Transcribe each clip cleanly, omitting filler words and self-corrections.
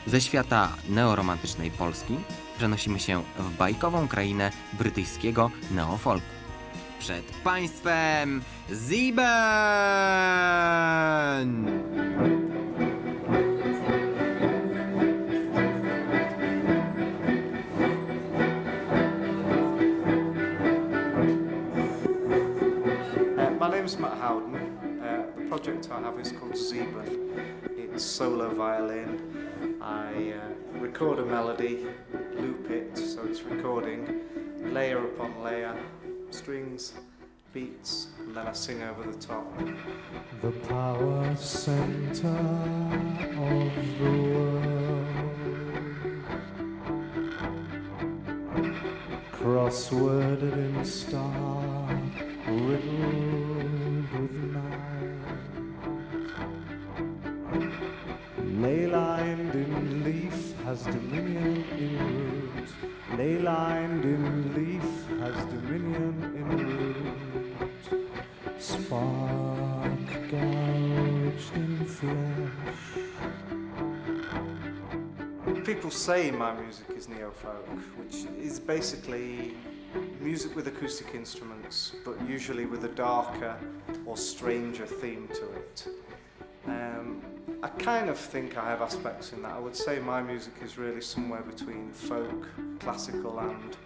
Ze świata neoromantycznej Polski przenosimy się w bajkową krainę brytyjskiego neofolku. Przed państwem Sieben! My name's Matt Howden. The project I have is called Sieben. It's solo violin. I record a melody, loop it, so it's recording, layer upon layer, strings, beats, and then I sing over the top. The power center of the world, crossworded in star, riddled with night, ley-lined in leaf has dominion in root, ley-lined in leaf has dominion in root, spark gouged in flesh. People say my music is neo-folk, which is basically music with acoustic instruments, but usually with a darker or stranger theme to it. I kind of think I have aspects in that. I would say my music is really somewhere between folk, classical, and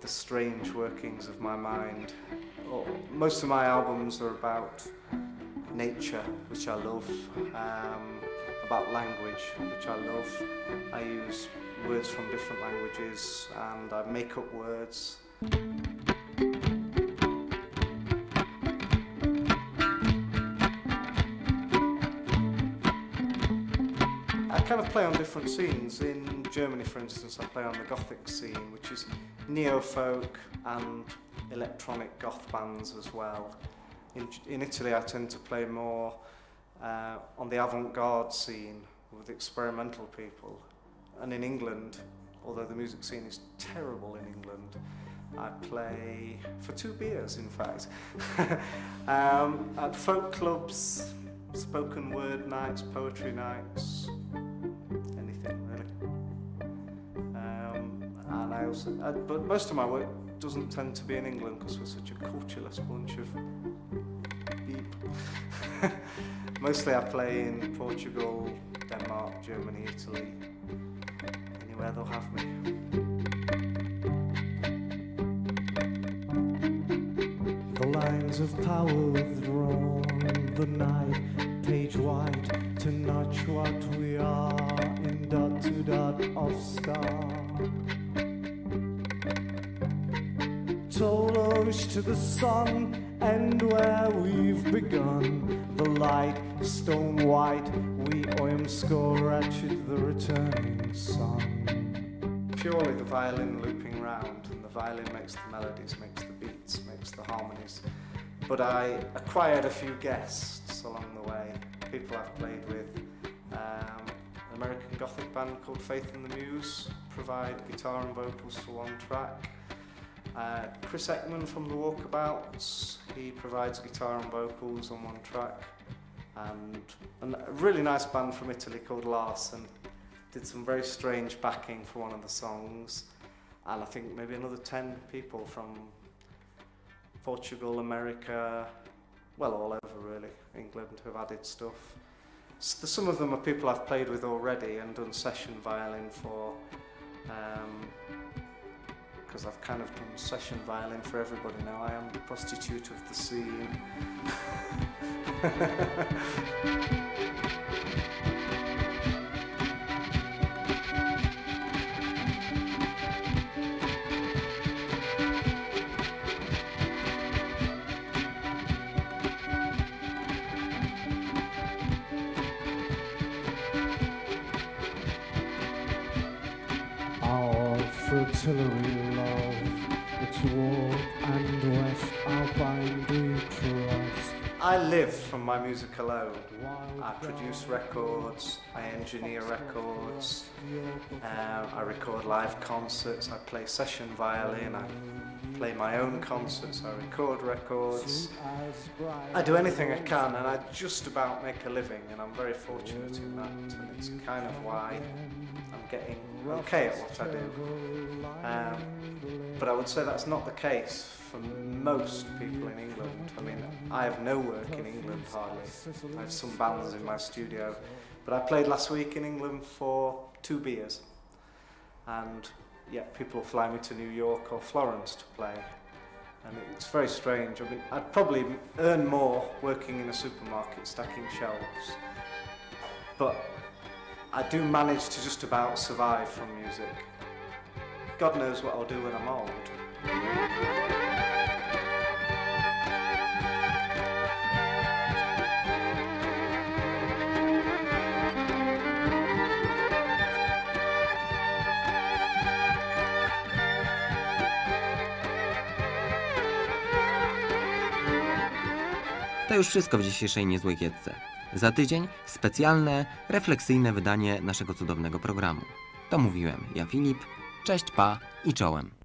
the strange workings of my mind. Most of my albums are about nature, which I love, about language, which I love. I use words from different languages and I make up words. I kind of play on different scenes. In Germany, for instance, I play on the Gothic scene, which is neo-folk and electronic goth bands as well. In Italy, I tend to play more on the avant-garde scene with experimental people. And in England, although the music scene is terrible in England, I play for 2 beers, in fact, at folk clubs, spoken word nights, poetry nights, anything really. And I also, but most of my work doesn't tend to be in England because we're such a cultureless bunch of beep. Mostly I play in Portugal, Denmark, Germany, Italy, anywhere they'll have me. The lines of power withdrawn, the night page white to notch what we are in dot to dot of star. Tolos to the sun, and where we've begun, the light stone white, we score ratchet the returning sun. Purely the violin looping round, and the violin makes the melodies, makes the beats, makes the harmonies. But I acquired a few guests along the way, people I've played with. An American Gothic band called Faith in the Muse provide guitar and vocals for one track. Chris Ekman from the Walkabouts, he provides guitar and vocals on one track. And a really nice band from Italy called Larsen did some very strange backing for one of the songs. And I think maybe another 10 people from Portugal, America, well, all over really, England, who have added stuff. Some of them are people I've played with already and done session violin for, because I've kind of done session violin for everybody now. I am the prostitute of the scene. Our fritillary love, its warp and west, our bindery trust. I live from my music alone. I produce records, I engineer records, I record live concerts, I play session violin, I play my own concerts, I record records. I do anything I can, and I just about make a living, and I'm very fortunate in that, and it's kind of why I'm getting okay at what I do. But I would say that's not the case for most people in England. I mean, I have no work in England hardly. I have some bands in my studio, but I played last week in England for 2 beers, and yet people fly me to New York or Florence to play, and it's very strange. I mean, I'd probably earn more working in a supermarket stacking shelves, but I do manage to just about survive from music. God knows what I'll do when I'm old. To już wszystko w dzisiejszej Niezłej Kiecce. Za tydzień specjalne, refleksyjne wydanie naszego cudownego programu. To mówiłem ja, Filip. Cześć, pa i czołem.